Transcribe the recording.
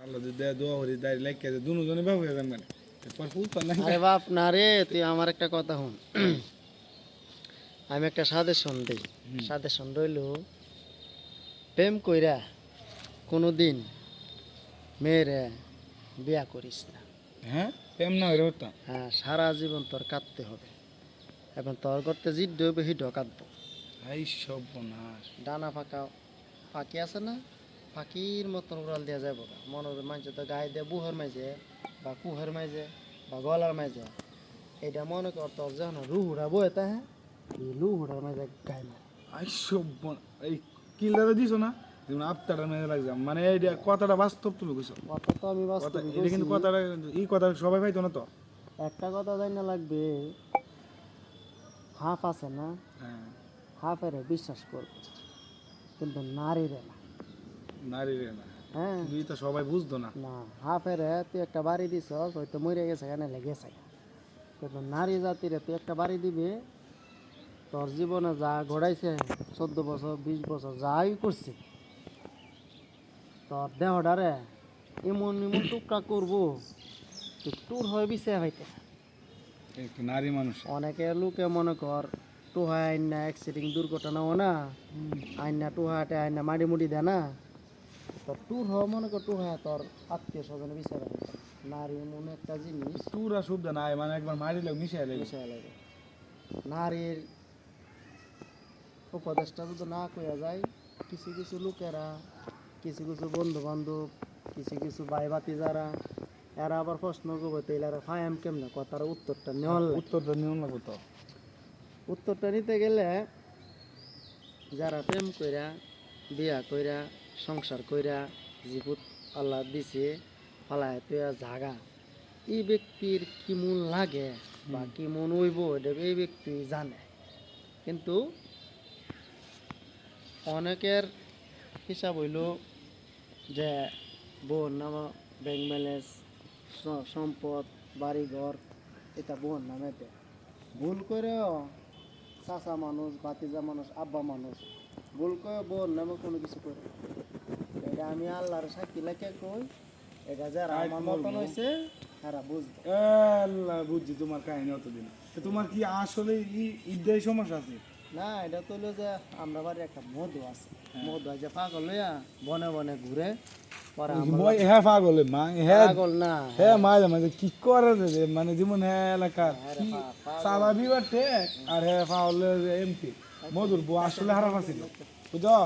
আল্লাহ যদি দেয় দোয়া করি দাঁড়িয়ে লেখকে দুজনে বাবু হয়ে যান মানে এরপর ফুল তো না আরে বাপ না রে, তুই আমার একটা কথা শুন। আমি একটা সাজেশন দিই। সাজেশন রইল, প্রেম কইরা কোনো দিন মেয়েরে বিয়া করিস না। হ্যাঁ প্রেম না হইলে হতো হ্যাঁ, সারা জীবন তোর কাঁদতে হবে এবং তোর করতে জিদ্দ হবে, হিডও কাঁদবো। এই সর্বনাশ ডানা ফাঁকা ফাঁকি আছে না, ফাঁকির মতন উড়াল দেওয়া যাবো না। মনে হবে মাঝে তো গায়ে দিয়ে বুহের মাঝে বা কুহের মাঝে বা গলার মাঝে, এটা মনে কর তোর যখন রুহুড়া বয়ে তা, হ্যাঁ এই রুহুড়ার মাঝে গায়ে মারে। এই সর্বনাশ এই কিলারে দিছো না যেমন আত্মাটা মেয়ে লাগছে মানে এইটা কথাটা বাস্তব তুমি কইছো কথা তো আমি কথা বাস্তবিক এটা কিন্তু বলছি। কথাটা এই কথা সবাই পাইতো না তো একটা কথা জানি না লাগবে, হাফ আছে না, হ্যাঁ হাফের বিশ্বাস করবে কিন্তু নারীরে না। নারী রে না হ্যাঁ কিন্তু এটা সবাই বুঝতো না না, হাফের তুই একটা বাড়ি দিছ হয়তো মরে গেছে, কেন লেগেছে, কিন্তু নারী জাতিরে তুই একটা বাড়ি দিবে, তোর জীবনে যা ঘোরাইছে 14 বছর 20 বছর যাই করছে, তোর দেহটারে এমন এমন টুকরা করবো তুই টুর হয়ে বিছে হইতে। একটু নারী মানুষ অনেকে লোকে মনে কর টুহায় আইনা অ্যাক্সিডেন্ট দুর্ঘটনাও না, আইনা টুহাটে আইনা মাড়ি মুড়ি দেয় না, তোর টুর হওয়া মনে কর টুহায় তোর আত্মীয় স্বজনে বিচার রাখবে। নারী এমন একটা জিনিস পুরা শুদ্ধ নাই মানে একবার মারিলে মিশাই লাগে বিষয় লাগে। নারীর উপদেশটা যদি না কইয়া যায়, কিছু কিছু লোকেরা, কিছু কিছু বন্ধু বান্ধব, কিছু কিছু ভাই বাতি যারা, এরা আবার প্রশ্ন করবে তো এরা ফায়াম কেমনে কথার উত্তরটা নেওয়ার লাগে। উত্তরটা নিয়ম লাগতো তো উত্তরটা নিতে গেলে যারা প্রেম কইরা বিয়া কইরা সংসার কইরা জীবত আল্লাহ দিছে ফালায় তুই জাগা, এই ব্যক্তির কি মন লাগে বা কি মন হইব এটা এই ব্যক্তি জানে। কিন্তু অনেকের হিসাব হইল যে বোন নাম ব্যাংক ব্যালেন্স সম্পদ বাড়িঘর এটা বোন নামে দেয়, ভুল করেও চাচা মানুষ ভাতিজা মানুষ আব্বা মানুষ ভুল করে বোন নামে কোনো কিছু করে না। এটা আমি আল্লাহর সাক্ষী লেখে কই, এটা যারা আমার মতন হয়েছে তারা বুঝবে। আল্লাহ বুঝছি তোমার কাহিনী অতদিন তো তোমার কি আসলে ঈদের সমস্যা আছে না, এটা তো হলো যে আমরা বাড়ি একটা মধু আছে, মধু যে পাগল লইয়া বনে বনে ঘুরে পরে বই হ্যাঁ পাগল মা হ্যাঁ পাগল না হ্যাঁ মাঝে মাঝে কি করে রে মানে যেমন হ্যাঁ এলাকার কি চালাবি বাটে আর হ্যাঁ পাগল এমপি মধুর বউ আসলে হারাপ আছিল বুঝো।